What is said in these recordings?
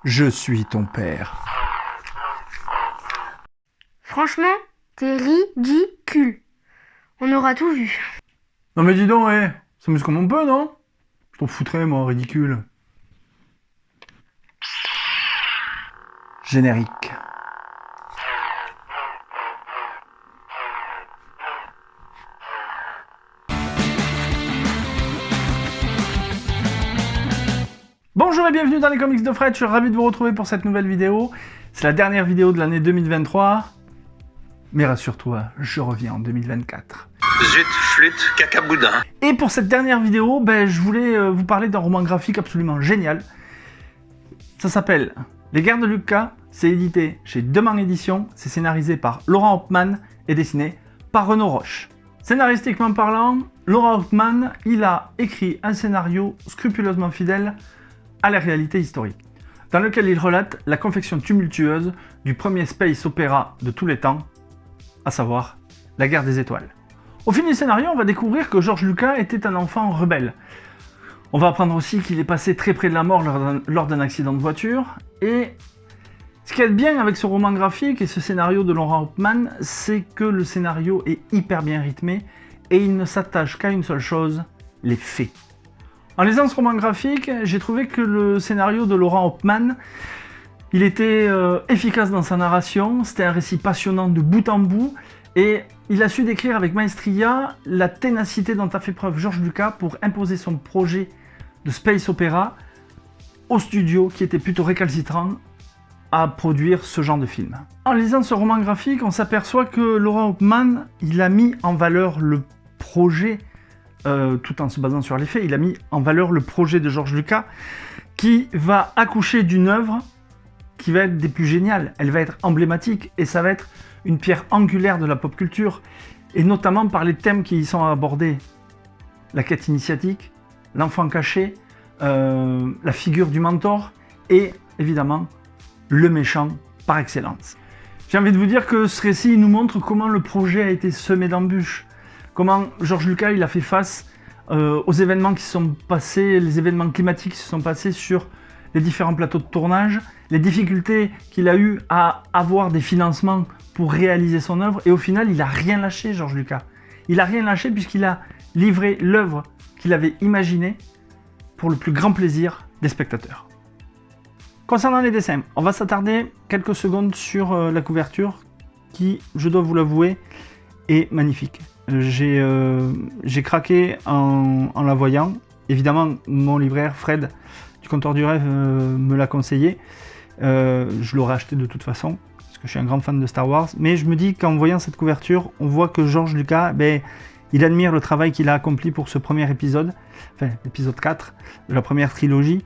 Je suis ton père. Franchement, t'es ridicule. On aura tout vu. Non mais dis donc, s'amuse comme on peut, non? Je t'en foutrais, moi, ridicule. Générique. Bonjour et bienvenue dans les comics de Fred, je suis ravi de vous retrouver pour cette nouvelle vidéo. C'est la dernière vidéo de l'année 2023. Mais rassure-toi, je reviens en 2024. Zut, flûte, cacaboudin. Et pour cette dernière vidéo, je voulais vous parler d'un roman graphique absolument génial. Ça s'appelle Les Guerres de Lucas, c'est édité chez Demain Éditions, c'est scénarisé par Laurent Hauptmann et dessiné par Renaud Roche. Scénaristiquement parlant, Laurent Hauptmann, il a écrit un scénario scrupuleusement fidèle à la réalité historique, dans lequel il relate la confection tumultueuse du premier space opéra de tous les temps, à savoir la Guerre des Étoiles. Au fil du scénario, on va découvrir que George Lucas était un enfant rebelle. On va apprendre aussi qu'il est passé très près de la mort lors d'un accident de voiture. Et ce qui est bien avec ce roman graphique et ce scénario de Laurent Hauptmann, c'est que le scénario est hyper bien rythmé et il ne s'attache qu'à une seule chose, les faits. En lisant ce roman graphique, j'ai trouvé que le scénario de Laurent Hauptmann, il était efficace dans sa narration, c'était un récit passionnant de bout en bout, et il a su décrire avec maestria la ténacité dont a fait preuve George Lucas pour imposer son projet de space opéra au studio qui était plutôt récalcitrant à produire ce genre de film. En lisant ce roman graphique, on s'aperçoit que Laurent Hauptmann, il a mis en valeur le projet, tout en se basant sur les faits, il a mis en valeur le projet de George Lucas qui va accoucher d'une œuvre qui va être des plus géniales. Elle va être emblématique et ça va être une pierre angulaire de la pop culture, et notamment par les thèmes qui y sont abordés. La quête initiatique, l'enfant caché, la figure du mentor et évidemment le méchant par excellence. J'ai envie de vous dire que ce récit nous montre comment le projet a été semé d'embûches, comment George Lucas il a fait face aux événements qui se sont passés, les événements climatiques qui se sont passés sur les différents plateaux de tournage, les difficultés qu'il a eu à avoir des financements pour réaliser son œuvre, et au final, il n'a rien lâché, George Lucas. Il n'a rien lâché puisqu'il a livré l'œuvre qu'il avait imaginée pour le plus grand plaisir des spectateurs. Concernant les dessins, on va s'attarder quelques secondes sur la couverture qui, je dois vous l'avouer, est magnifique. J'ai craqué en la voyant. Évidemment, mon libraire, Fred, du Comptoir du Rêve, me l'a conseillé. Je l'aurais acheté de toute façon, parce que je suis un grand fan de Star Wars. Mais je me dis qu'en voyant cette couverture, on voit que George Lucas, il admire le travail qu'il a accompli pour ce premier épisode, enfin l'épisode 4 de la première trilogie.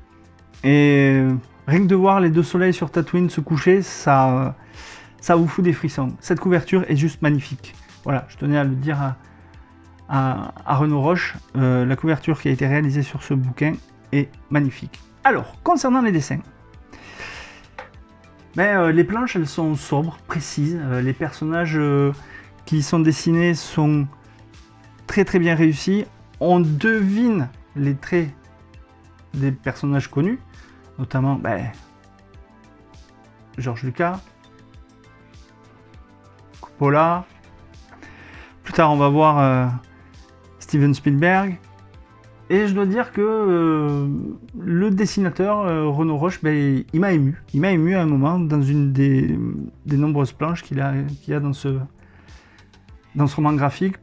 Et rien que de voir les deux soleils sur Tatooine se coucher, ça vous fout des frissons. Cette couverture est juste magnifique. Voilà, je tenais à le dire à Renaud Roche. La couverture qui a été réalisée sur ce bouquin est magnifique. Alors, concernant les dessins, les planches, elles sont sobres, précises. Les personnages qui sont dessinés sont très très bien réussis. On devine les traits des personnages connus, notamment George Lucas, Coppola. Plus tard, on va voir Steven Spielberg. Et je dois dire que le dessinateur, Renaud Roche, il m'a ému. Il m'a ému à un moment dans une des nombreuses planches qu'il y a dans ce roman graphique,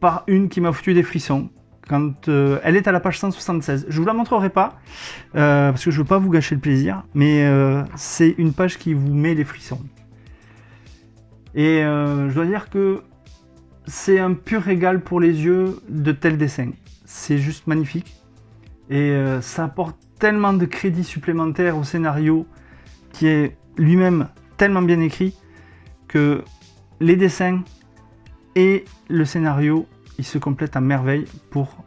par une qui m'a foutu des frissons. Quand elle est à la page 176. Je ne vous la montrerai pas, parce que je ne veux pas vous gâcher le plaisir, mais c'est une page qui vous met les frissons. Et je dois dire que c'est un pur régal pour les yeux de tels dessins. C'est juste magnifique. Et ça apporte tellement de crédit supplémentaire au scénario qui est lui-même tellement bien écrit que les dessins et le scénario, ils se complètent à merveille pour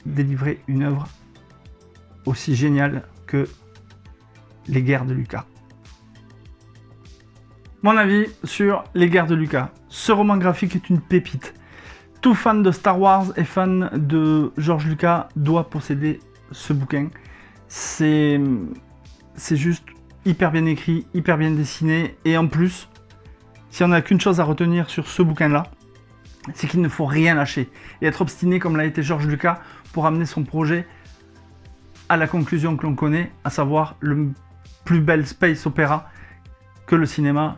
délivrer une œuvre aussi géniale que Les Guerres de Lucas. Mon avis sur Les Guerres de Lucas. Ce roman graphique est une pépite. Tout fan de Star Wars et fan de George Lucas doit posséder ce bouquin. C'est juste hyper bien écrit, hyper bien dessiné, et en plus, si on n'a qu'une chose à retenir sur ce bouquin-là, c'est qu'il ne faut rien lâcher, et être obstiné comme l'a été George Lucas pour amener son projet à la conclusion que l'on connaît, à savoir le plus bel space opéra que le cinéma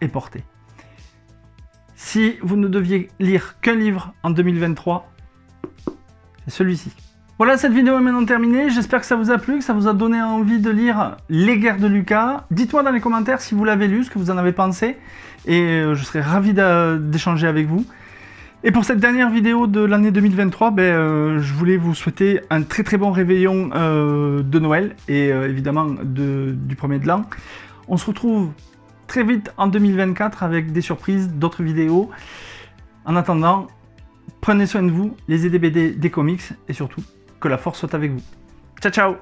ait porté. Si vous ne deviez lire qu'un livre en 2023, c'est celui-ci. Voilà, cette vidéo est maintenant terminée. J'espère que ça vous a plu, que ça vous a donné envie de lire Les Guerres de Lucas. Dites-moi dans les commentaires si vous l'avez lu, ce que vous en avez pensé. Et je serai ravi d'échanger avec vous. Et pour cette dernière vidéo de l'année 2023, je voulais vous souhaiter un très très bon réveillon de Noël et évidemment du premier de l'an. On se retrouve très vite en 2024 avec des surprises, d'autres vidéos. En attendant, prenez soin de vous, lisez des BD, des comics et surtout, que la force soit avec vous. Ciao ciao!